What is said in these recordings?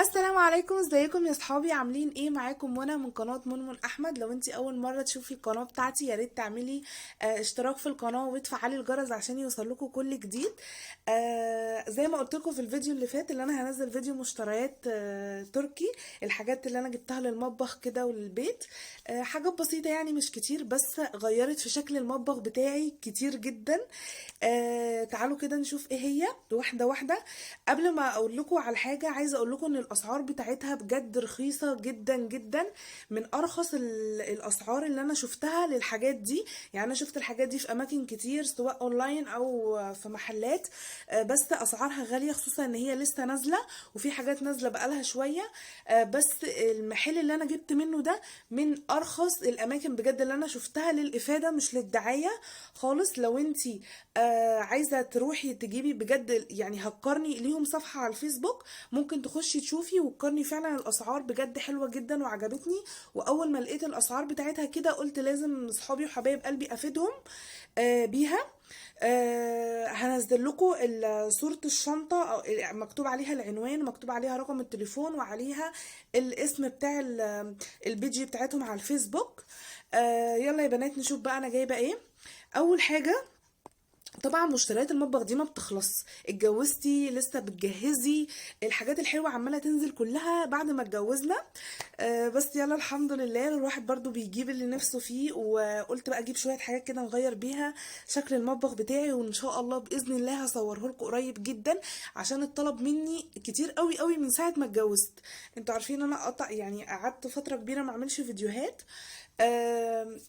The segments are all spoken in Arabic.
السلام عليكم، ازيكم يا صحابي؟ عاملين ايه؟ معاكم منى من قناة منمن احمد. لو انتي اول مرة تشوفي القناة بتاعتي يا ريت تعملي اشتراك في القناة وتفعلي الجرس عشان يوصلكوا كل جديد. زي ما قلت لكم في الفيديو اللي فات اللي انا هنزل فيديو مشتريات تركي، الحاجات اللي انا جبتها للمطبخ كده وللبيت. حاجات بسيطة يعني مش كتير، بس غيرت في شكل المطبخ بتاعي كتير جدا. تعالوا كده نشوف ايه هي واحدة واحدة. قبل ما اقول لكم على حاجة، عايزة اقول لكم ان الاسعار بتاعتها بجد رخيصة جدا جدا، من ارخص الاسعار اللي انا شفتها للحاجات دي. يعني انا شفت الحاجات دي في اماكن كتير سواء اونلاين او في محلات، بس اسعارها غالية، خصوصا ان هي لسه نازلة وفي حاجات نازلة بقالها شوية. بس المحل اللي انا جبت منه ده من ارخص الاماكن بجد اللي انا شفتها، للافادة مش للدعاية خالص. لو انتي عايزة تروحي تجيبي بجد، يعني هتقارني ليهم صفحة على الفيسبوك، ممكن تخشي تشوفي وتقارني. فعلا الأسعار بجد حلوة جدا وعجبتني. وأول ما لقيت الأسعار بتاعتها كده قلت لازم صحابي وحبايب قلبي أفيدهم بيها. هنزل لكم صورة الشنطة مكتوب عليها العنوان، مكتوب عليها رقم التليفون، وعليها الاسم بتاع البيجي بتاعتهم على الفيسبوك. يلا يا بنات نشوف بقى انا جايبة ايه. اول حاجة، طبعا مشتريات المطبخ دي ما بتخلص. اتجوزتي لسه بتجهزي، الحاجات الحلوه عماله تنزل كلها بعد ما اتجوزنا. بس يلا الحمد لله، الواحد برضو بيجيب اللي نفسه فيه، وقلت بقى اجيب شويه حاجات كده نغير بيها شكل المطبخ بتاعي، وان شاء الله باذن الله هصوره لكم قريب جدا، عشان الطلب مني كتير قوي قوي من ساعه ما اتجوزت. انتوا عارفين انا قطع يعني قعدت فتره كبيره ما اعملش فيديوهات.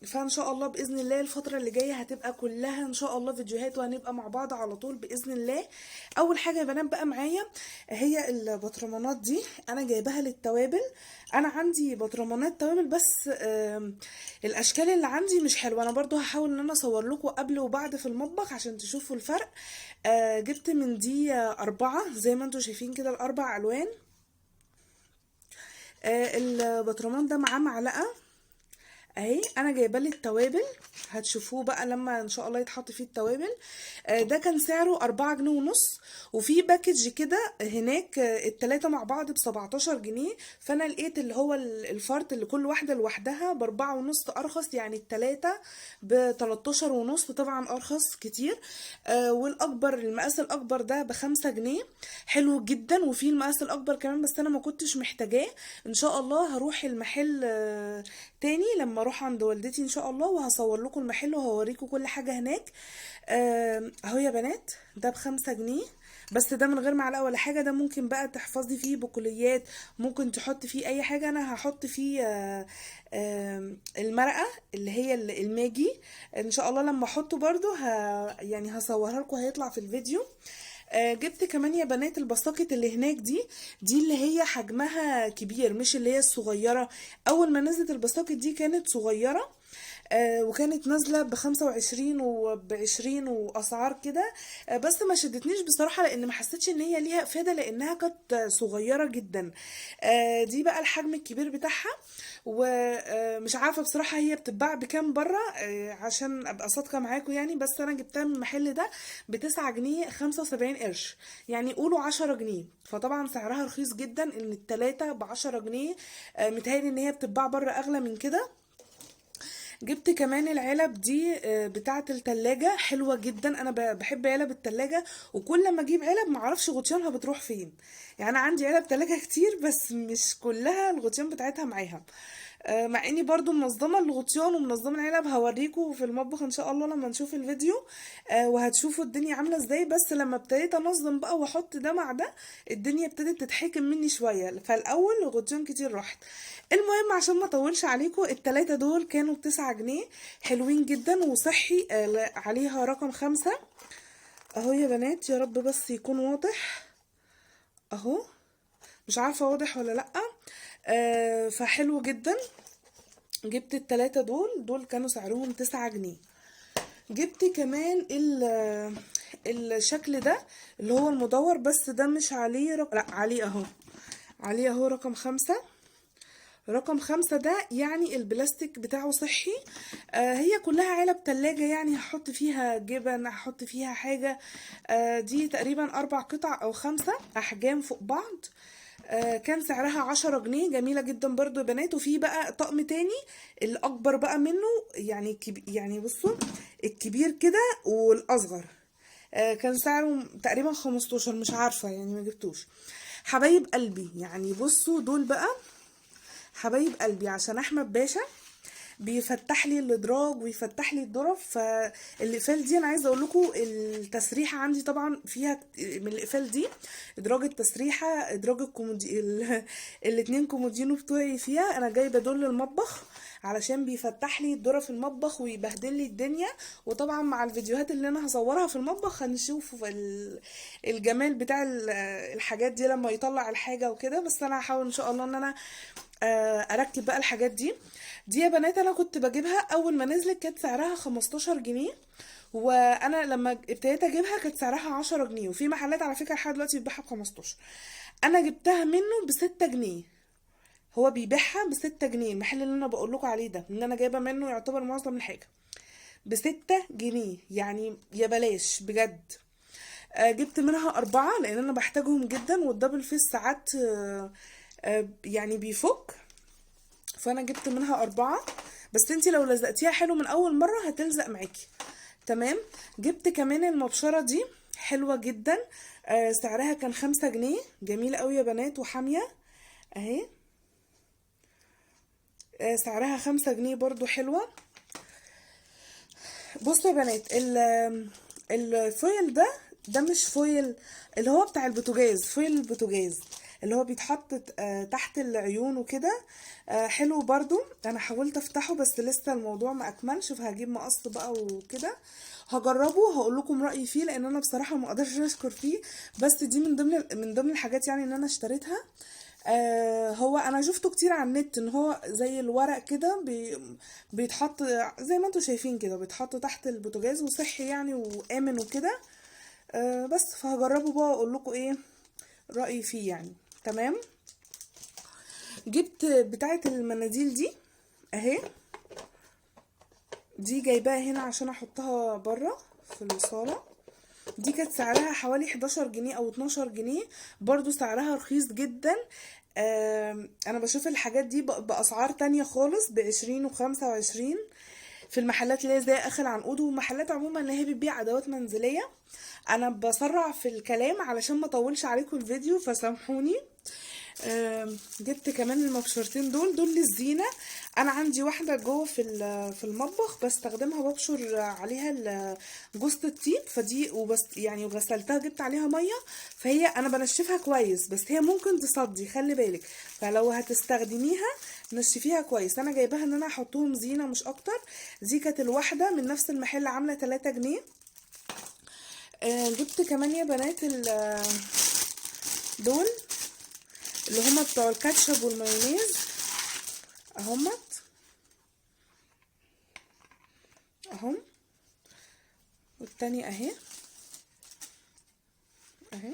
فان شاء الله باذن الله الفتره اللي جايه هتبقى كلها ان شاء الله فيديوهات، وهنبقى مع بعض على طول باذن الله. اول حاجه يا بنات بقى معايا هي البطرمانات دي، انا جايباها للتوابل. انا عندي بطرمانات توابل، بس الاشكال اللي عندي مش حلوه. انا برضو هحاول ان انا اصور لكم قبل وبعد في المطبخ عشان تشوفوا الفرق. جبت من دي 4 زي ما انتم شايفين كده، الاربع الوان. البطرمان ده معاه معلقه اهي. انا جايبه لي التوابل، هتشوفوه بقى لما ان شاء الله يتحط فيه التوابل. ده كان سعره 4 جنيه ونص. وفي باكج كده هناك التلاتة مع بعض ب17 جنيه. فانا لقيت اللي هو الفرد اللي كل واحدة لوحدها ب4 ونص ارخص، يعني التلاتة ب13 ونص، طبعا ارخص كتير. والاكبر، المقاس الاكبر ده ب5 جنيه، حلو جدا. وفي المقاس الاكبر كمان بس انا ما كنتش محتاجاه. ان شاء الله هروح المحل تاني لما اروح عند والدتي ان شاء الله، وهصور لكم المحل وهوريكم كل حاجة هناك. اهو يا بنات، ده ب5 جنيه، بس ده من غير معلقة ولا حاجة. ده ممكن بقى تحفظي فيه بقوليات، ممكن تحطي فيه اي حاجة. انا هحط فيه المرقة اللي هي الماجي. ان شاء الله لما احطه برضو يعني هصورها لكم، هيطلع في الفيديو. جبت كمان يا بنات البساكت اللي هناك دي اللي هي حجمها كبير، مش اللي هي الصغيرة. اول ما نزلت البساكت دي كانت صغيرة، وكانت نازلة ب25 وب20 وأسعار كده. بس ما شدتنيش بصراحة، لأن ما حسيتش إن هي ليها إفادة، لأنها كانت صغيرة جدا. دي بقى الحجم الكبير بتاعها. ومش عارفة بصراحة هي بتتباع بكام بره، عشان أبقى صادقة معاكم يعني. بس أنا جبتها من المحل ده ب9 جنيه 75 قرش، يعني قولوا 10 جنيه. فطبعا سعرها رخيص جدا، إن التلاتة ب10 جنيه. متهيألي إن هي بتتباع بره أغلى من كده. جبت كمان العلب دي بتاعة التلاجة، حلوة جدا. انا بحب علب التلاجة، وكل ما اجيب علب معرفش غطيانها بتروح فين. يعني انا عندي علب تلاجة كتير، بس مش كلها الغطيان بتاعتها معاها. مع اني برضو منظمة الغطيان ومنظمة العلب، هوريكم في المطبخ ان شاء الله لما نشوف الفيديو. وهتشوفوا الدنيا عاملة ازاي. بس لما ابتديت انظم بقى واحط ده مع ده، الدنيا ابتدت تتحكم مني شوية. فالاول غطيان كتير راحت. المهم عشان ما اطولش عليكم، التلاتة دول كانوا ب9 جنيه، حلوين جدا وصحي. عليها رقم 5 اهو يا بنات، يا رب بس يكون واضح اهو. مش عارفة واضح ولا لأ. فحلو جدا. جبت التلاتة دول كانوا سعرهم 9 جنيه. جبت كمان الشكل ده اللي هو المدور، بس ده مش عليه لا عليه اهو، عليه اهو رقم 5 ده، يعني البلاستيك بتاعه صحي. هي كلها علب تلاجة، يعني هحط فيها جبن، هحط فيها حاجة. دي تقريبا 4 قطع أو 5 أحجام فوق بعض. كان سعرها 10 جنيه. جميلة جدا برضو يا بنات. وفي بقى طقم تاني الأكبر بقى منه، يعني يعني بصوا الكبير كده والأصغر. كان سعره تقريبا 15، مش عارفة يعني ما جبتوش. حبايب قلبي يعني بصوا دول بقى حبايب قلبي، عشان احمد باشا بيفتح لي الادراج ويفتح لي الظرف. فالاقفال دي انا عايزه اقول لكم التسريحه عندي طبعا فيها من الاقفال دي ادراج التسريحه، ادراج الكومودي الاتنين كومودينو بتوعي فيها. انا جايبه دول للمطبخ علشان بيفتح لي الظرف المطبخ ويبهدل لي الدنيا. وطبعا مع الفيديوهات اللي انا هصورها في المطبخ هنشوف الجمال بتاع الحاجات دي لما يطلع الحاجه وكده. بس انا هحاول ان شاء الله ان انا اركب بقى الحاجات دي. دي يا بنات انا كنت بجيبها اول ما نزلت كانت سعرها 15 جنيه، وانا لما ابتديت اجيبها كانت سعرها 10 جنيه. وفي محلات على فكره لحد دلوقتي بتبيعها ب15. انا جبتها منه ب6 جنيه. هو بيبيعها ب6 جنيه، المحل اللي انا بقول لكم عليه ده ان انا جايبه منه يعتبر معظم الحاجه ب6 جنيه، يعني يا بلاش بجد. جبت منها 4 لان انا بحتاجهم جدا، والدبل فيس ساعات يعني بيفك. فانا جبت منها 4، بس انتي لو لزقتيها حلو من اول مرة هتلزق معاكي تمام. جبت كمان المبشرة دي حلوة جدا. سعرها كان 5 جنيه. جميلة قوي يا بنات وحامية اهي. سعرها 5 جنيه برضو حلوة. بصوا يا بنات الفويل ده مش فويل اللي هو بتاع البوتاجاز، فويل البوتاجاز اللي هو بيتحط تحت العيون وكده. حلو برضو. انا حاولت افتحه بس لسه الموضوع ما اكملش، فهجيب مقص بقى وكده هجربه وهقول لكم رايي فيه، لان انا بصراحه ما اقدرش اشكر فيه. بس دي من ضمن الحاجات يعني ان انا اشتريتها. هو انا شفته كتير على النت ان هو زي الورق كده بيتحط زي ما انتوا شايفين كده، بيتحط تحت البوتاجاز وصحي يعني وامن وكده. بس فهجربه بقى واقول لكم ايه رايي فيه يعني تمام. جبت بتاعه المناديل دي اهي. دي جايباها هنا عشان احطها بره في الصاله. دي كانت سعرها حوالي 11 جنيه او 12 جنيه، برضو سعرها رخيص جدا. انا بشوف الحاجات دي باسعار تانية خالص ب20 و25 في المحلات اللي هي زي اخر عنقود، ومحلات عموما اللي هي بتبيع ادوات منزلية. انا بسرع في الكلام علشان ما اطولش عليكم الفيديو فسامحوني. جبت كمان المبشرتين دول للزينة. انا عندي واحدة جوه في المطبخ بستخدمها ببشر عليها جوزة الطيب، فدي وبس يعني وغسلتها جبت عليها مية، فهي انا بنشفها كويس بس هي ممكن تصدي خلي بالك، فلو هتستخدميها نشفيها كويس. انا جايباها ان انا احطهم زينة مش اكتر. دي كانت الواحدة من نفس المحل عاملة 3 جنيه. جبت كمان يا بنات دول اللي هما بتوع الكاتشب والمايونيز اهمت اهم، والتانية اهي اهي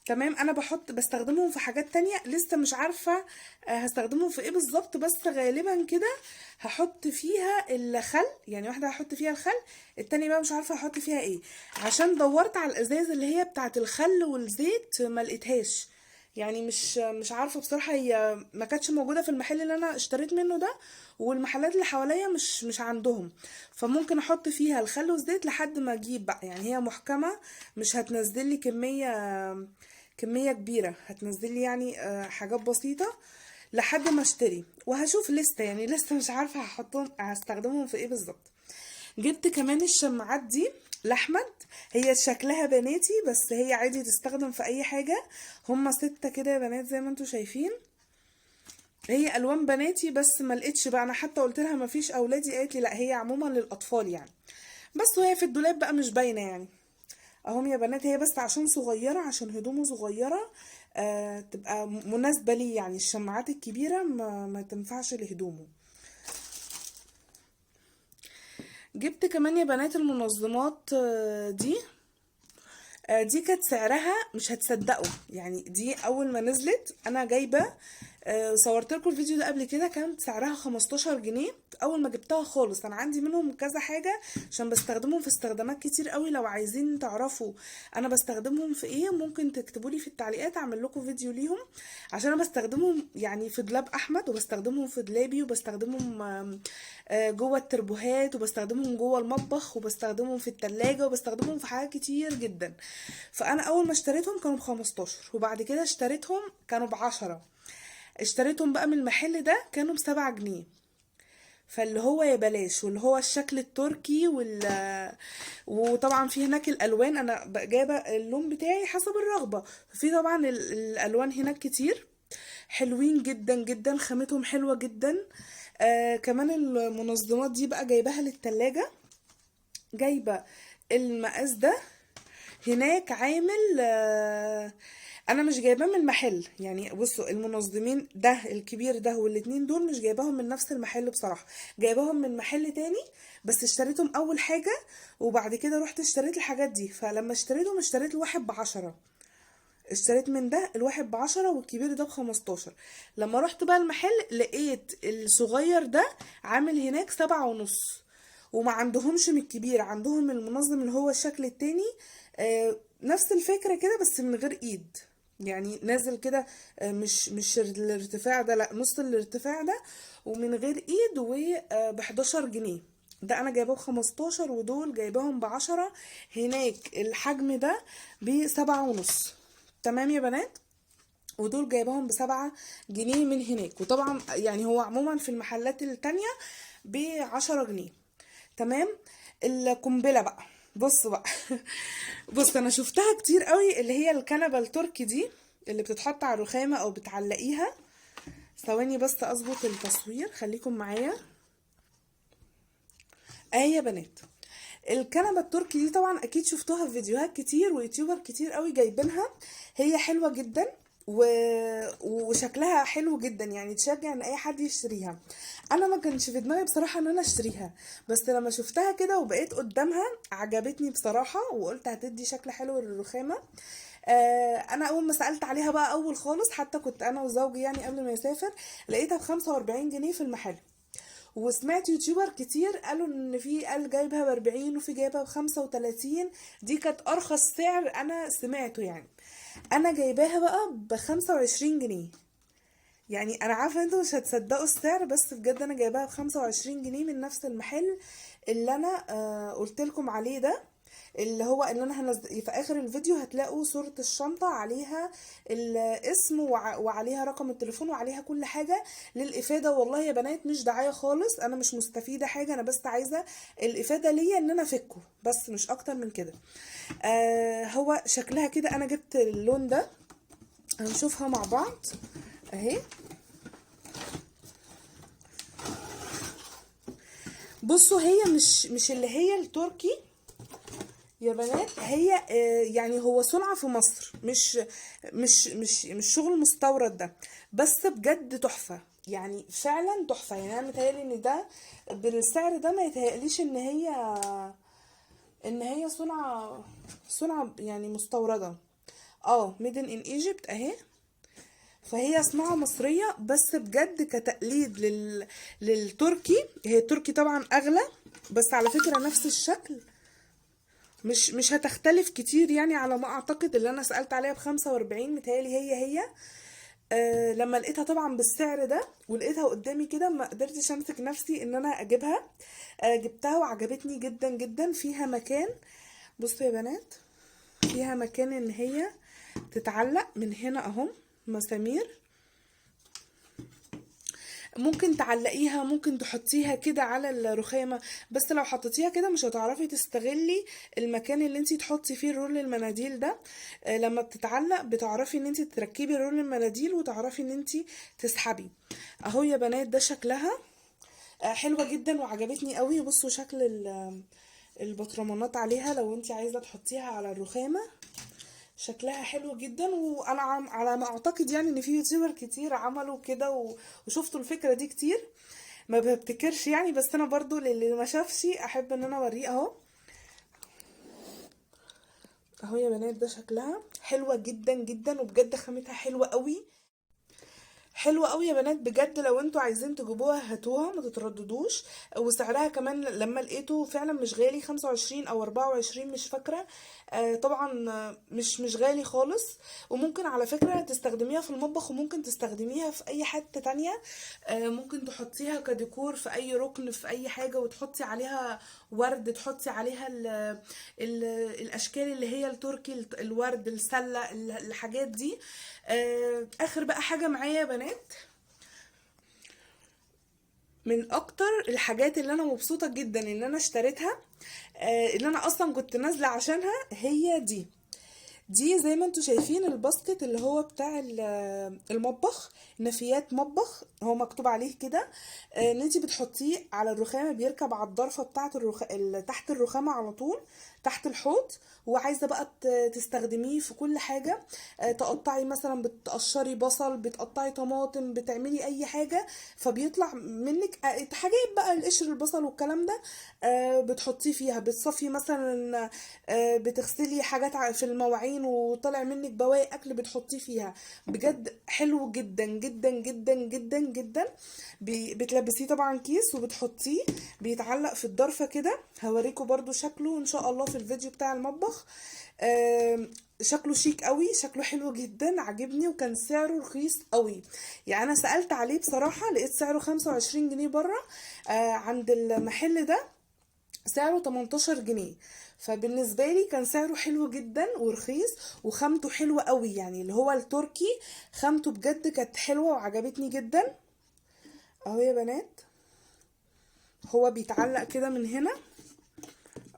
تمام. انا بستخدمهم في حاجات تانية لسه مش عارفة هستخدمهم في ايه بالظبط، بس غالبا كده هحط فيها الخل، يعني واحدة هحط فيها الخل، التانية بقى مش عارفة هحط فيها ايه، عشان دورت على الازاز اللي هي بتاعت الخل والزيت ما لقيتهاش. يعني مش عارفة بصراحة، هي ما كانتش موجودة في المحل اللي انا اشتريت منه ده، والمحلات اللي حواليا مش عندهم. فممكن احط فيها الخل والزيت لحد ما اجيب بقى، يعني هي محكمة مش هتنزل لي كمية كبيرة، هتنزل لي يعني حاجات بسيطة لحد ما اشتري. وهشوف لسه يعني لسه مش عارفة هستخدمهم في ايه بالظبط. جبت كمان الشماعات دي لاحمد. هي شكلها بناتي بس هي عادي تستخدم في اي حاجة. هما 6 كده يا بنات زي ما انتوا شايفين. هي الوان بناتي بس ما لقيتش بقى، انا حتى قلت لها ما فيش اولادي، قالت لي لا هي عموما للاطفال يعني. بس وهي في الدولاب بقى مش باينه يعني اهم يا بنات. هي بس عشان صغيره، عشان هدومه صغيره تبقى مناسبه لي، يعني الشماعات الكبيره ما تنفعش لهدومه. جبت كمان يا بنات المنظمات دي كانت سعرها مش هتصدقوا، يعني دي اول ما نزلت انا جايبه صورت لكم الفيديو ده قبل كده، كانت سعرها 15 جنيه. اول ما جبتها خالص. انا عندي منهم كذا حاجه عشان بستخدمهم في استخدامات كتير قوي. لو عايزين تعرفوا انا بستخدمهم في ايه ممكن تكتبوا لي في التعليقات، اعمل لكم فيديو ليهم. عشان انا بستخدمهم يعني في دولاب احمد، وبستخدمهم في دولابي، وبستخدمهم جوه التربوهات، وبستخدمهم جوه المطبخ، وبستخدمهم في التلاجة، وبستخدمهم في حاجات كتير جدا. فانا اول ما اشتريتهم كانوا ب15، وبعد كده اشتريتهم كانوا ب10. اشتريتهم بقى من المحل ده كانوا ب7 جنيه. فاللي هو يا بلاش، واللي هو الشكل التركي وطبعا في هناك الالوان، انا جايبه اللون بتاعي حسب الرغبه. في طبعا الالوان هناك كتير حلوين جدا جدا، خامتهم حلوه جدا. كمان المنظمات دي بقى جايباها للتلاجة. جايبه المقاس ده هناك عامل انا مش جايباه من المحل. يعني بصوا المنظمين ده الكبير ده والاتنين دول مش جايباهم من نفس المحل بصراحة، جايباهم من محل تاني. بس اشتريتهم اول حاجة، وبعد كده رحت اشتريت الحاجات دي. فلما اشتريتهم اشتريت الواحد ب10. اشتريت من ده الواحد ب10 والكبير ده ب15. لما رحت بقى المحل لقيت الصغير ده عامل هناك 7.5. وما عندهمش من الكبير، عندهم المنظم اللي هو الشكل التاني. نفس الفكرة كده بس من غير ايد، يعني نازل كده. مش الارتفاع ده، لا نص الارتفاع ده، ومن غير ايد، وب11 جنيه. ده انا جايباه ب15، ودول جايباهم ب10. هناك الحجم ده ب7.5. تمام يا بنات. ودول جايباهم ب7 جنيه من هناك. وطبعا يعني هو عموما في المحلات التانية ب10 جنيه. تمام. القنبلة بقى، بص بقى بص انا شفتها كتير قوي، اللي هي الكنبة التركي دي اللي بتتحط على الرخامة او بتعلقيها. ثواني بس اظبط التصوير، خليكم معايا. يا بنات، الكنبة التركي دي طبعا اكيد شفتوها في فيديوهات كتير، ويوتيوبر كتير قوي جايبينها. هي حلوة جدا وشكلها حلو جدا، يعني تشجع ان اي حد يشتريها. انا ما كانش في دماغي بصراحة ان انا اشتريها، بس لما شفتها كده وبقيت قدامها عجبتني بصراحة، وقلت هتدي شكل حلو للرخامة. انا اول ما سألت عليها بقى اول خالص، حتى كنت انا وزوجي يعني قبل ما يسافر، لقيتها ب45 جنيه في المحل. وسمعت يوتيوبر كتير قالوا ان في قال جايبها ب40 وفي جايبها ب35. دي كانت ارخص سعر انا سمعته يعني. انا جايباها بقى ب25 جنيه. يعني انا عارفه انتوا مش هتصدقوا السعر، بس بجد انا جايباها ب25 جنيه من نفس المحل اللي انا قلت لكم عليه ده. اللي هو اللي انا في اخر الفيديو هتلاقوا صورة الشنطة عليها الاسم وعليها رقم التليفون وعليها كل حاجة للافادة. والله يا بنات مش دعاية خالص، انا مش مستفيدة حاجة، انا بس عايزة الافادة ليا ان انا افكه بس، مش اكتر من كده. هو شكلها كده. انا جبت اللون ده، هنشوفها مع بعض اهي. بصوا هي مش اللي هي التركي يا بنات. هي يعني هو صنع في مصر، مش شغل مستورد ده. بس بجد تحفة، يعني فعلا تحفة. يعني انا متهيألي ان ده بالسعر ده ما يتهيأليش ان هي صنع يعني مستوردة. ميدن ان ايجيبت اهي. فهي صناعة مصرية، بس بجد كتقليد للتركي. هي التركي طبعا اغلى، بس على فكرة نفس الشكل مش هتختلف كتير، يعني على ما اعتقد. اللي انا سألت عليها ب45 متهيألي هي. لما لقيتها طبعا بالسعر ده ولقيتها قدامي كده ما قدرتش امسك نفسي ان انا اجيبها. جبتها وعجبتني جدا جدا. فيها مكان، بصوا يا بنات، فيها مكان ان هي تتعلق من هنا اهو، مسامير. ممكن تعلقيها، ممكن تحطيها كده على الرخامة، بس لو حطيتيها كده مش هتعرفي تستغلي المكان اللي انتي تحطي فيه رول المناديل ده. لما بتتعلق بتعرفي ان انتي تركبي رول المناديل، وتعرفي ان انتي تسحبي. اهو يا بنات ده شكلها حلوة جدا وعجبتني قوي. بصوا شكل البطرمانات عليها، لو انتي عايزة تحطيها على الرخامة شكلها حلو جدا. وانا على ما اعتقد يعني ان في يوتيوبر كتير عملوا كده وشفتوا الفكرة دي كتير. ما ببتكرش يعني، بس انا برضو للي ما شافش احب ان انا اوريه اهو. اهو يا بنات ده شكلها حلوة جدا جدا، وبجد خامتها حلوة قوي. حلوة قوي يا بنات بجد، لو انتوا عايزين تجيبوها هاتوها ما تترددوش. وسعرها كمان لما لقيته فعلا مش غالي، 25 او 24 مش فاكرة. طبعا مش غالي خالص. وممكن على فكرة تستخدميها في المطبخ، وممكن تستخدميها في اي حتة تانية. ممكن تحطيها كديكور في اي ركن في اي حاجة، وتحطي عليها ورد، تحطي عليها ال الاشكال اللي هي التركي، الورد، السلة، الحاجات دي. اخر بقى حاجة معايا يا بنات، من اكتر الحاجات اللي انا مبسوطة جدا ان انا اشتريتها، اللي انا اصلا كنت نازلة عشانها، هي دي زي ما انتوا شايفين الباسكت اللي هو بتاع المطبخ، نفايات مطبخ، هو مكتوب عليه كده. ان انتي بتحطيه على الرخامه، بيركب على الضرفه بتاعه تحت الرخامه على طول، تحت الحوض. وعايزه بقى تستخدميه في كل حاجه. تقطعي مثلا، بتقشري بصل، بتقطعي طماطم، بتعملي اي حاجه، فبيطلع منك حاجات بقى، القشر البصل والكلام ده. بتحطيه فيها، بتصفي مثلا، بتغسلي حاجات في المواعين وطلع منك بواقي اكل، بتحطيه فيها. بجد حلو جدا جدا جدا جدا جدا. بتلبسيه طبعا كيس وبتحطيه، بيتعلق في الضرفة كده. هوريكم برضو شكله ان شاء الله في الفيديو بتاع المطبخ. شكله شيك قوي، شكله حلو جدا، عجبني، وكان سعره رخيص قوي. يعني انا سألت عليه بصراحة، لقيت سعره 25 جنيه بره. عند المحل ده سعره 18 جنيه. فبالنسبة لي كان سعره حلو جدا ورخيص، وخامته حلوة قوي، يعني اللي هو التركي خامته بجد كانت حلوة وعجبتني جدا. اهو يا بنات، هو بيتعلق كده من هنا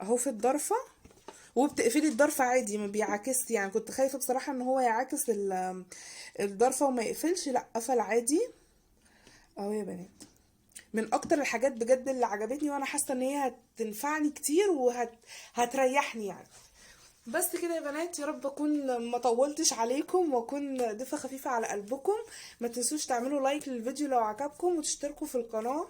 اهو في الضرفة، وبتقفلي الضرفة عادي، ما بيعكس. يعني كنت خايفة بصراحة ان هو يعكس الضرفة وما يقفلش، لا قفل عادي. اهو يا بنات، من اكتر الحاجات بجد اللي عجبتني، وانا حاسة ان هي هتنفعني كتير هتريحني يعني. بس كده يا بنات، يا رب اكون ما طولتش عليكم، واكون ضيفة خفيفة على قلبكم. ما تنسوش تعملوا لايك للفيديو لو عجبكم، وتشتركوا في القناة،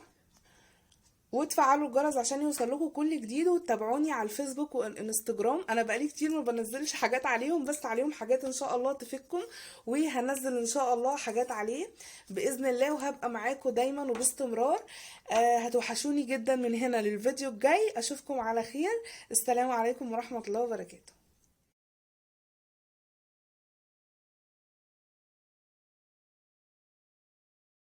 وتفعلوا الجرس عشان يوصلكوا كل جديد. وتتابعوني على الفيسبوك والانستجرام، انا بقالي كتير ما بنزلش حاجات عليهم، بس عليهم حاجات ان شاء الله تفيدكم. وهنزل ان شاء الله حاجات عليه باذن الله، وهبقى معاكم دايما وباستمرار. هتوحشوني جدا. من هنا للفيديو الجاي اشوفكم على خير. السلام عليكم ورحمة الله وبركاته.